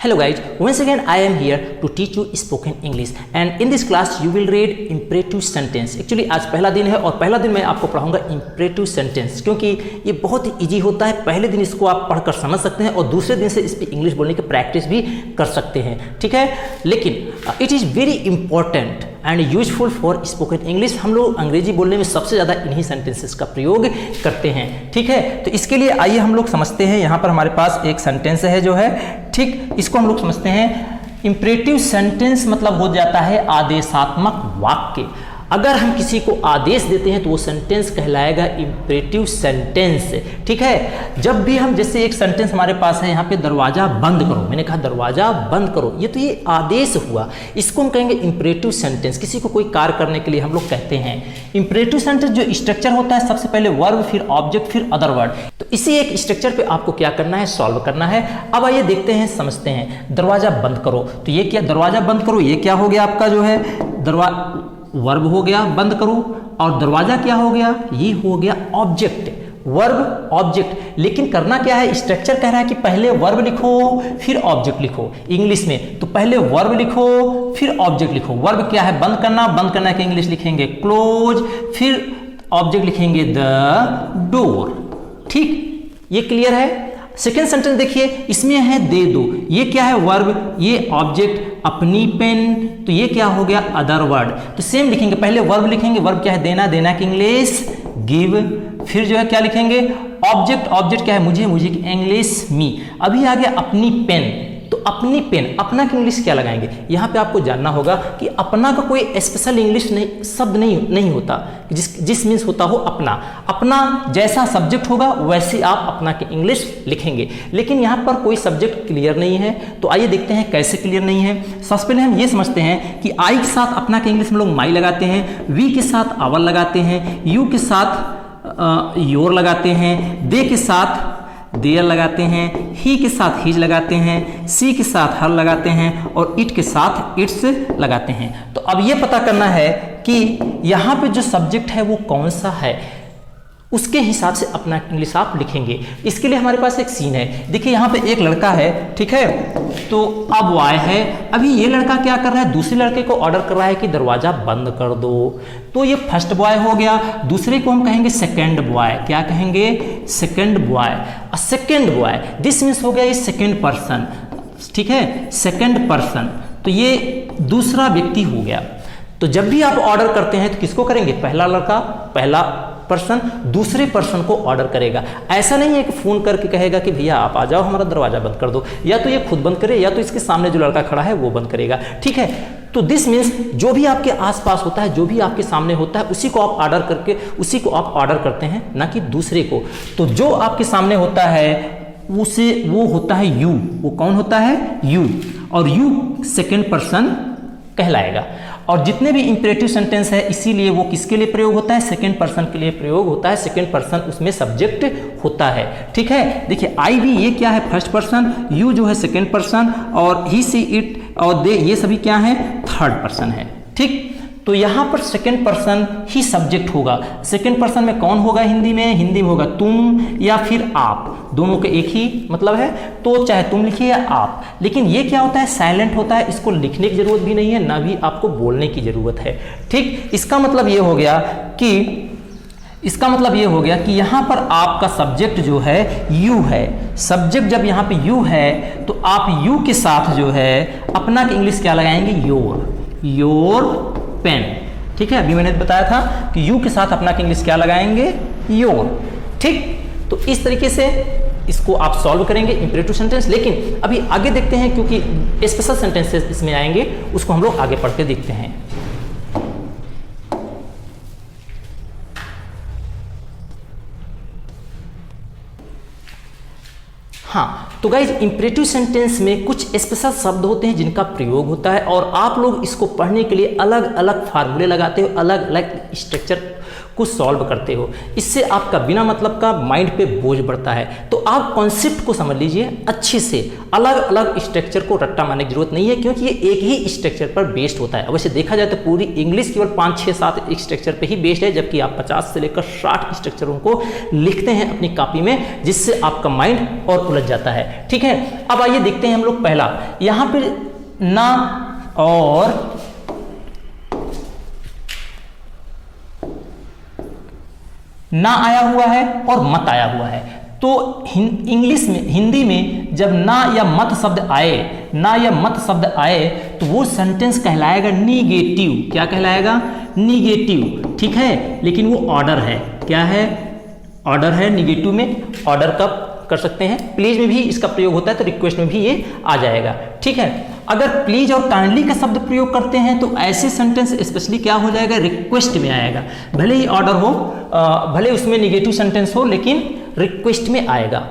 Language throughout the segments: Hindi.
Hello guys, once again I am here to teach you spoken English and in this class you will read imperative sentence. Actually आज पहला दिन है और पहला दिन मैं आपको पढ़ाऊंगा imperative sentence क्योंकि ये बहुत ही ईजी होता है। पहले दिन इसको आप पढ़कर समझ सकते हैं और दूसरे दिन से इस पर इंग्लिश बोलने की प्रैक्टिस भी कर सकते हैं, ठीक है। लेकिन it is very important and useful for spoken English. हम लोग अंग्रेजी बोलने में सबसे ज़्यादा इन्हीं सेंटेंसेस का प्रयोग करते हैं, ठीक है। तो इसके लिए आइए हम लोग समझते हैं। यहाँ पर हमारे पास एक सेंटेंस है जो है, ठीक, इसको हम लोग समझते हैं। इंपरेटिव सेंटेंस मतलब हो जाता है आदेशात्मक वाक्य। अगर हम किसी को आदेश देते हैं तो वो सेंटेंस कहलाएगा इंपरेटिव सेंटेंस, ठीक है। जब भी हम, जैसे एक सेंटेंस हमारे पास है यहाँ पे, दरवाजा बंद करो, मैंने कहा दरवाजा बंद करो, ये आदेश हुआ, इसको हम कहेंगे इंपरेटिव सेंटेंस। किसी को कोई कार्य करने के लिए हम लोग कहते हैं। इंपरेटिव सेंटेंस जो स्ट्रक्चर होता है, सबसे पहले वर्ब, फिर ऑब्जेक्ट, फिर अदर वर्ड। तो इसी एक स्ट्रक्चर पे आपको क्या करना है, सॉल्व करना है। अब आइए देखते हैं, समझते हैं। दरवाजा बंद करो, तो ये क्या, दरवाजा बंद करो, ये क्या हो गया आपका जो है, वर्ब हो गया बंद करो, और दरवाजा क्या हो गया, ये हो गया ऑब्जेक्ट, वर्ब ऑब्जेक्ट। लेकिन करना क्या है, स्ट्रक्चर कह रहा है कि पहले वर्ब लिखो फिर ऑब्जेक्ट लिखो इंग्लिश में। तो पहले वर्ब लिखो फिर ऑब्जेक्ट लिखो। वर्ब क्या है, बंद करना, बंद करना के इंग्लिश लिखेंगे क्लोज, फिर ऑब्जेक्ट लिखेंगे द डोर, ठीक, ये क्लियर है। सेकेंड सेंटेंस देखिए, इसमें है दे दो, ये क्या है, वर्ब, ये ऑब्जेक्ट, अपनी पेन, तो ये क्या हो गया, अदर वर्ड। तो सेम लिखेंगे, पहले वर्ब लिखेंगे, वर्ब क्या है, देना, देना की इंग्लिश गिव, फिर जो है क्या लिखेंगे, ऑब्जेक्ट, ऑब्जेक्ट क्या है, मुझे, मुझे की इंग्लिश मी। अभी आ गया अपनी पेन, तो अपनी पेन, अपना की इंग्लिश क्या लगाएंगे। यहाँ पे आपको जानना होगा कि अपना का कोई स्पेशल इंग्लिश नहीं, शब्द नहीं होता, जिस मीन्स होता हो अपना। अपना जैसा सब्जेक्ट होगा वैसे आप अपना की इंग्लिश लिखेंगे। लेकिन यहाँ पर कोई सब्जेक्ट क्लियर नहीं है, तो आइए देखते हैं कैसे क्लियर नहीं है। सबसे पहले हम ये समझते हैं कि आई के साथ अपना के इंग्लिश में लोग माई लगाते हैं, वी के साथ आवर लगाते हैं, यू के साथ योर लगाते हैं, दे के साथ देयर लगाते हैं, ही के साथ हिज लगाते हैं, सी के साथ हर लगाते हैं, और इट के साथ इट्स लगाते हैं। तो अब ये पता करना है कि यहाँ पे जो सब्जेक्ट है वो कौन सा है, उसके हिसाब से अपना इंग्लिश आप लिखेंगे। इसके लिए हमारे पास एक सीन है, देखिए यहाँ पे एक लड़का है, ठीक है, तो अब बॉय है। अभी ये लड़का क्या कर रहा है, दूसरे लड़के को ऑर्डर कर रहा है कि दरवाजा बंद कर दो, तो ये फर्स्ट बॉय हो गया। दूसरे को हम कहेंगे सेकंड बॉय, क्या कहेंगे, second boy. Second boy, this means हो गया ये सेकंड पर्सन, ठीक है, सेकंड पर्सन, तो ये दूसरा व्यक्ति हो गया। तो जब भी आप ऑर्डर करते हैं तो किसको करेंगे, पहला लड़का, पहला पर्सन दूसरे पर्सन को ऑर्डर करेगा। ऐसा नहीं है कि फोन करके कहेगा कि भैया आप आ जाओ हमारा दरवाजा बंद कर दो, या तो ये खुद बंद करे या तो इसके सामने जो लड़का खड़ा है वो बंद करेगा, ठीक है। तो दिस मीन्स जो भी आपके आसपास होता है, जो भी आपके सामने होता है, उसी को आप ऑर्डर करके उसी को आप ऑर्डर करते हैं, ना कि दूसरे को। तो जो आपके सामने होता है उसे, वो होता है यू, वो कौन होता है, यू, और यू सेकेंड पर्सन कहलाएगा। और जितने भी इंपरेटिव सेंटेंस है, इसीलिए वो किसके लिए प्रयोग होता है, सेकंड पर्सन के लिए प्रयोग होता है। सेकंड पर्सन उसमें सब्जेक्ट होता है, ठीक है। देखिए आई भी, ये क्या है, फर्स्ट पर्सन, यू जो है सेकंड पर्सन, और ही सी इट और दे, ये सभी क्या है, थर्ड पर्सन है, ठीक। तो यहाँ पर सेकंड पर्सन ही सब्जेक्ट होगा। सेकंड पर्सन में कौन होगा, हिंदी में होगा तुम या फिर आप, दोनों के एक ही मतलब है, तो चाहे तुम लिखिए या आप। लेकिन ये क्या होता है, साइलेंट होता है, इसको लिखने की जरूरत भी नहीं है, ना भी आपको बोलने की जरूरत है, ठीक। इसका मतलब ये हो गया कि यहाँ पर आपका सब्जेक्ट जो है यू है। सब्जेक्ट जब यहाँ पे यू है तो आप यू के साथ जो है अपना की इंग्लिश क्या लगाएंगे, योर पेन, ठीक है। अभी मैंने बताया था कि यू के साथ अपना की इंग्लिश क्या लगाएंगे, योर, ठीक। तो इस तरीके से इसको आप सॉल्व करेंगे इंपरेटिव सेंटेंस। लेकिन अभी आगे देखते हैं, क्योंकि स्पेशल सेंटेंसेस इसमें आएंगे, उसको हम लोग आगे पढ़ के देखते हैं। हाँ, तो गाइज इंपरेटिव सेंटेंस में कुछ स्पेशल शब्द होते हैं जिनका प्रयोग होता है, और आप लोग इसको पढ़ने के लिए अलग अलग फार्मूले लगाते हो, अलग अलग स्ट्रक्चर को सॉल्व करते हो, इससे आपका बिना मतलब का माइंड पे बोझ बढ़ता है। तो आप कॉन्सेप्ट को समझ लीजिए अच्छे से, अलग अलग स्ट्रक्चर को रट्टा मारने की जरूरत नहीं है, क्योंकि ये एक ही स्ट्रक्चर पर बेस्ड होता है। वैसे देखा जाए तो पूरी इंग्लिश केवल 5, 6, 7 स्ट्रक्चर पे ही बेस्ड है, जबकि आप 50 से लेकर 60 स्ट्रक्चरों को लिखते हैं अपनी कॉपी में, जिससे आपका माइंड और उलझ जाता है। ठीक है, अब आइए देखते हैं हम लोग पहला, यहाँ पे ना और ना आया हुआ है और मत आया हुआ है। तो इंग्लिश में, हिंदी में जब ना या मत शब्द आए, ना या मत शब्द आए, तो वो सेंटेंस कहलाएगा निगेटिव। क्या कहलाएगा? निगेटिव। ठीक है, लेकिन वो ऑर्डर है। क्या है? ऑर्डर है। निगेटिव में ऑर्डर कब कर सकते हैं? प्लीज में भी इसका प्रयोग होता है, तो रिक्वेस्ट में भी ये आ जाएगा। ठीक है, अगर प्लीज और काइंडली का शब्द प्रयोग करते हैं तो ऐसे सेंटेंस स्पेशली क्या हो जाएगा? रिक्वेस्ट में आएगा। भले ही ऑर्डर हो, भले उसमें निगेटिव सेंटेंस हो, लेकिन रिक्वेस्ट में आएगा।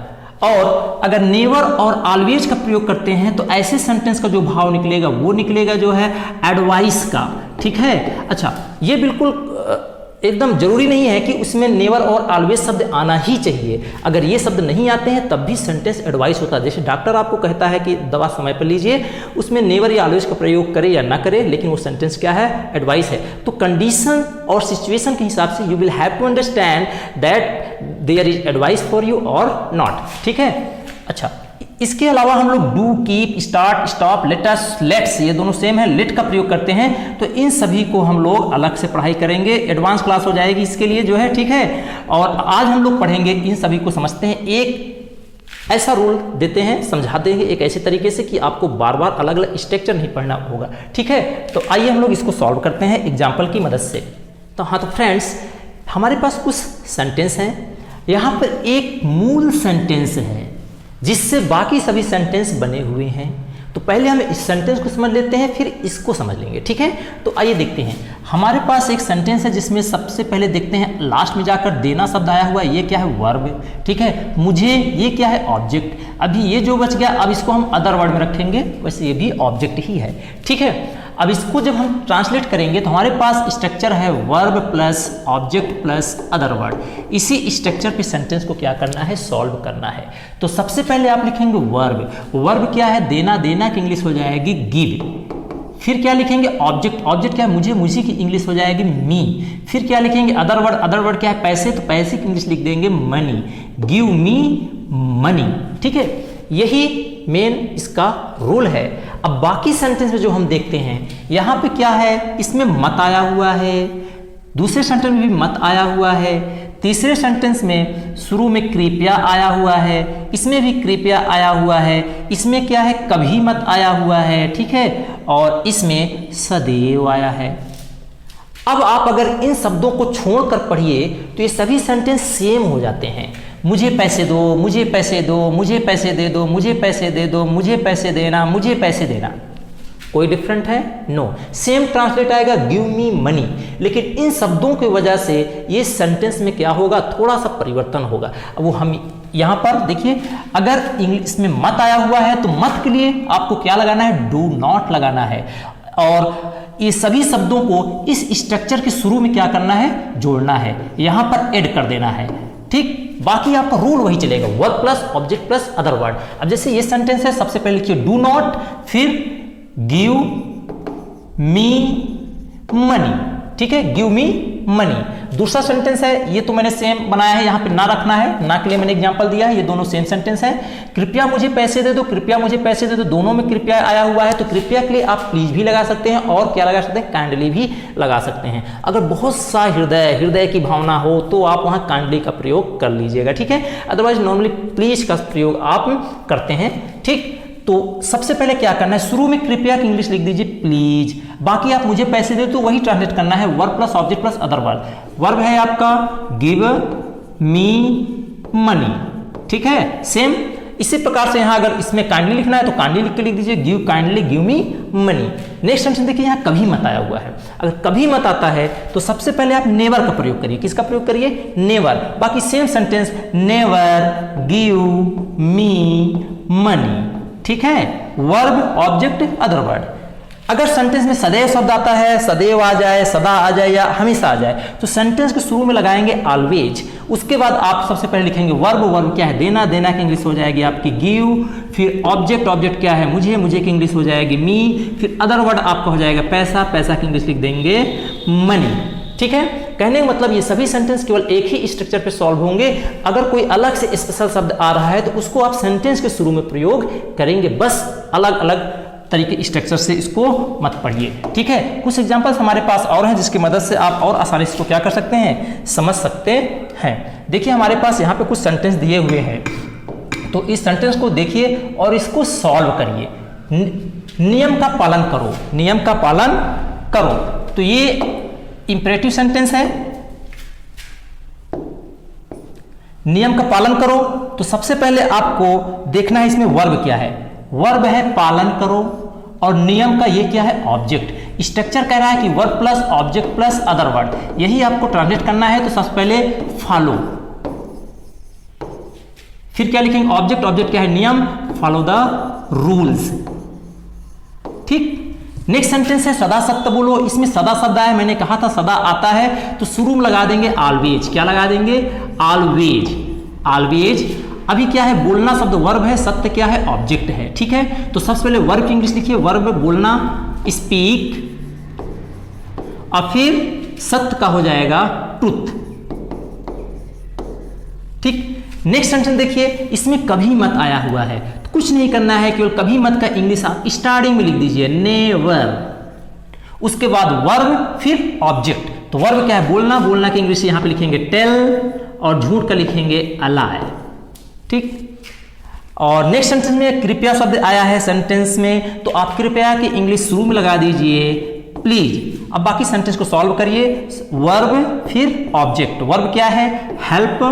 और अगर नेवर और ऑलवेज का प्रयोग करते हैं तो ऐसे सेंटेंस का जो भाव निकलेगा वो निकलेगा जो है एडवाइस का। ठीक है, अच्छा, ये बिल्कुल एकदम जरूरी नहीं है कि उसमें नेवर और ऑलवेज शब्द आना ही चाहिए। अगर ये शब्द नहीं आते हैं तब भी सेंटेंस एडवाइस होता है। जैसे डॉक्टर आपको कहता है कि दवा समय पर लीजिए, उसमें नेवर या ऑलवेज का प्रयोग करे या ना करे, लेकिन वो सेंटेंस क्या है? एडवाइस है। तो कंडीशन और सिचुएशन के हिसाब से you will have to understand that there is advice for you और नॉट। ठीक है, अच्छा, इसके अलावा हम लोग do, keep, start, stop, let us, let's, ये दोनों सेम है, लेट का प्रयोग करते हैं। तो इन सभी को हम लोग अलग से पढ़ाई करेंगे, एडवांस क्लास हो जाएगी इसके लिए जो है। ठीक है, और आज हम लोग पढ़ेंगे इन सभी को, समझते हैं। एक ऐसा रूल देते हैं, समझाते हैं एक ऐसे तरीके से कि आपको बार बार अलग अलग स्ट्रक्चर नहीं पढ़ना होगा। ठीक है, तो आइए हम लोग इसको सॉल्व करते हैं एग्जाम्पल की मदद से। तो हाँ, तो फ्रेंड्स, हमारे पास कुछ सेंटेंस हैं। यहाँ पर एक मूल सेंटेंस है जिससे बाकी सभी सेंटेंस बने हुए हैं। तो पहले हम इस सेंटेंस को समझ लेते हैं, फिर इसको समझ लेंगे। ठीक है, तो आइए देखते हैं। हमारे पास एक सेंटेंस है जिसमें सबसे पहले देखते हैं लास्ट में जाकर देना शब्द आया हुआ है। ये क्या है? वर्ब। ठीक है, मुझे, ये क्या है? ऑब्जेक्ट। अभी ये जो बच गया, अब इसको हम अदर वर्ड में रखेंगे, वैसे ये भी ऑब्जेक्ट ही है। ठीक है, अब इसको जब हम ट्रांसलेट करेंगे तो हमारे पास स्ट्रक्चर है verb plus object plus other word. इसी स्ट्रक्चर पे सेंटेंस को क्या करना है? सॉल्व करना है। तो सबसे पहले आप लिखेंगे वर्ब। वर्ब क्या है? देना। देना की इंग्लिश हो जाएगी गिव। फिर क्या लिखेंगे? ऑब्जेक्ट। ऑब्जेक्ट क्या है? मुझे। मुझे की इंग्लिश हो जाएगी मी। फिर क्या लिखेंगे? Other word. अदर वर्ड क्या है? पैसे। तो पैसे की इंग्लिश लिख देंगे मनी। Give me money. ठीक है, यही मेन इसका रूल है। अब बाकी सेंटेंस में जो हम देखते हैं, यहाँ पे क्या है? इसमें मत आया हुआ है, दूसरे सेंटेंस में भी मत आया हुआ है, तीसरे सेंटेंस में शुरू में कृपया आया हुआ है, इसमें भी कृपया आया हुआ है, इसमें क्या है? कभी मत आया हुआ है। ठीक है, और इसमें सदैव आया है। अब आप अगर इन शब्दों को छोड़कर पढ़िए तो ये सभी सेंटेंस सेम हो जाते हैं। मुझे पैसे दो, मुझे पैसे दो, मुझे पैसे दे दो, मुझे पैसे दे दो, मुझे पैसे देना, मुझे पैसे देना। कोई डिफरेंट है? नो, सेम ट्रांसलेट आएगा गिव मी मनी। लेकिन इन शब्दों की वजह से ये सेंटेंस में क्या होगा? थोड़ा सा परिवर्तन होगा। अब वो हम यहाँ पर देखिए, अगर इंग्लिश में मत आया हुआ है तो मत के लिए आपको क्या लगाना है? डू नॉट लगाना है। और ये सभी शब्दों को इस स्ट्रक्चर के शुरू में क्या करना है? जोड़ना है, यहाँ पर ऐड कर देना है। ठीक, बाकी आपका रूल वही चलेगा, verb plus object plus other word. अब जैसे ये सेंटेंस है, सबसे पहले लिखिए डू नॉट, फिर गिव मी मनी। ठीक है, गिव मी मनी। दूसरा सेंटेंस है, ये तो मैंने सेम बनाया है, यहाँ पे ना रखना है, ना के लिए मैंने एग्जांपल दिया है, ये दोनों सेम सेंटेंस है। कृपया मुझे पैसे दे दो, कृपया मुझे पैसे दे दो, दोनों में कृपया आया हुआ है। तो कृपया के लिए आप प्लीज भी लगा सकते हैं, और क्या लगा सकते हैं? काइंडली भी लगा सकते हैं। अगर बहुत सा हृदय की भावना हो तो आप वहाँ काइंडली का प्रयोग कर लीजिएगा। ठीक है, अदरवाइज नॉर्मली प्लीज का प्रयोग आप करते हैं। ठीक, तो सबसे पहले क्या करना है? शुरू में कृपया की इंग्लिश लिख दीजिए प्लीज। बाकी आप मुझे पैसे दे तो वही ट्रांसलेट करना है, verb plus object plus other word. Verb है आपका गिव मी मनी। ठीक है, सेम इसी प्रकार से यहाँ अगर इसमें काइंडली लिखना है तो काइंडली लिख के लिख दीजिए give kindly give me money. Next sentence देखिए, यहाँ कभी मत आया हुआ है। अगर कभी मत आता है तो सबसे पहले आप नेवर का प्रयोग करिए। किसका प्रयोग करिए? नेवर। बाकी same sentence, never give me money. ठीक है, वर्ब ऑब्जेक्ट अदर वर्ड। अगर सेंटेंस में सदैव शब्द आता है, सदैव आ जाए, सदा आ जाए या हमेशा आ जाए, तो सेंटेंस के शुरू में लगाएंगे ऑलवेज। उसके बाद आप सबसे पहले लिखेंगे वर्ब। वर्ब क्या है? देना। देना की इंग्लिश हो जाएगी आपकी गिव। फिर ऑब्जेक्ट। ऑब्जेक्ट क्या है? मुझे। मुझे की इंग्लिश हो जाएगी मी। फिर अदर वर्ड आपका हो जाएगा पैसा। पैसा की इंग्लिश लिख देंगे मनी। ठीक है, कहने का मतलब ये सभी सेंटेंस केवल एक ही स्ट्रक्चर पे सॉल्व होंगे। अगर कोई अलग से स्पेशल शब्द आ रहा है तो उसको आप सेंटेंस के शुरू में प्रयोग करेंगे, बस अलग अलग तरीके स्ट्रक्चर से इसको मत पढ़िए। ठीक है, कुछ एग्जांपल्स हमारे पास और हैं जिसकी मदद से आप और आसानी से इसको क्या कर सकते हैं, समझ सकते हैं। देखिए हमारे पास यहाँ पे कुछ सेंटेंस दिए हुए हैं, तो इस सेंटेंस को देखिए और इसको सॉल्व करिए। नियम का पालन करो। नियम का पालन करो, तो ये इंपरेटिव सेंटेंस है। नियम का पालन करो, तो सबसे पहले आपको देखना है इसमें वर्ब क्या है। वर्ब है पालन करो और नियम का ये क्या है, ऑब्जेक्ट। स्ट्रक्चर कह रहा है कि verb plus object plus other word, यही आपको ट्रांसलेट करना है। तो सबसे पहले फॉलो, फिर क्या लिखेंगे, ऑब्जेक्ट। ऑब्जेक्ट क्या है, नियम। Follow the rules. ठीक, नेक्स्ट सेंटेंस है सदा सत्य बोलो। इसमें सदा शब्द आया, मैंने कहा था सदा आता है तो शुरू में लगा देंगे ऑलवेज। क्या लगा देंगे, ऑलवेज। ऑलवेज। अभी क्या है, बोलना शब्द वर्ब है, सत्य क्या है, ऑब्जेक्ट है। ठीक है, तो सबसे पहले वर्ब की इंग्लिश लिखिए। वर्ब बोलना, स्पीक, और फिर सत्य का हो जाएगा ट्रुथ। ठीक, नेक्स्ट सेंटेंस देखिए, इसमें कभी मत आया हुआ है, तो कुछ नहीं करना है, केवल कभी मत का इंग्लिश आप स्टार्टिंग में लिख दीजिए, नेवर। उसके बाद वर्ब, फिर ऑब्जेक्ट। तो वर्ब क्या है, बोलना। बोलना की इंग्लिश यहां पे लिखेंगे टेल, और झूठ का लिखेंगे अलाय। ठीक, और नेक्स्ट सेंटेंस में कृपया शब्द आया है सेंटेंस में, तो आप कृपया की इंग्लिश शुरू में लगा दीजिए प्लीज। अब बाकी सेंटेंस को सॉल्व करिए। वर्ब फिर ऑब्जेक्ट। वर्ब क्या है, हेल्प,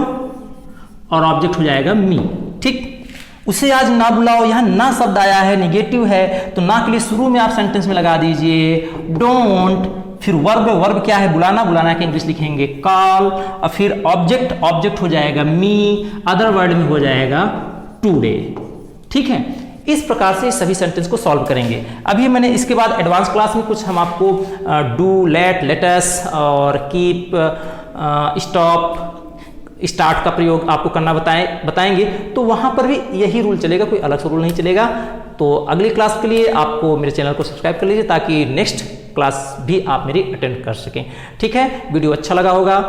और ऑब्जेक्ट हो जाएगा मी। ठीक, उसे आज ना बुलाओ, यहां ना शब्द आया है, निगेटिव है, तो ना के लिए शुरू में आप सेंटेंस में लगा दीजिए डोंट। फिर वर्ब। वर्ब क्या है, बुलाना। बुलाना की इंग्लिश लिखेंगे कॉल, और फिर ऑब्जेक्ट। ऑब्जेक्ट हो जाएगा मी, अदर वर्ड में हो जाएगा टुडे। ठीक है, इस प्रकार से सभी सेंटेंस को सॉल्व करेंगे। अभी मैंने इसके बाद एडवांस क्लास में कुछ हम आपको डू, लेट, लेटस और कीप, स्टॉप, स्टार्ट का प्रयोग आपको करना बताएंगे, तो वहां पर भी यही रूल चलेगा, कोई अलग सा रूल नहीं चलेगा। तो अगली क्लास के लिए आपको मेरे चैनल को सब्सक्राइब कर लीजिए, ताकि नेक्स्ट क्लास भी आप मेरी अटेंड कर सकें। ठीक है, वीडियो अच्छा लगा होगा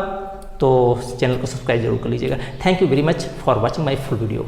तो चैनल को सब्सक्राइब जरूर कर लीजिएगा। Thank you very much for watching my full video.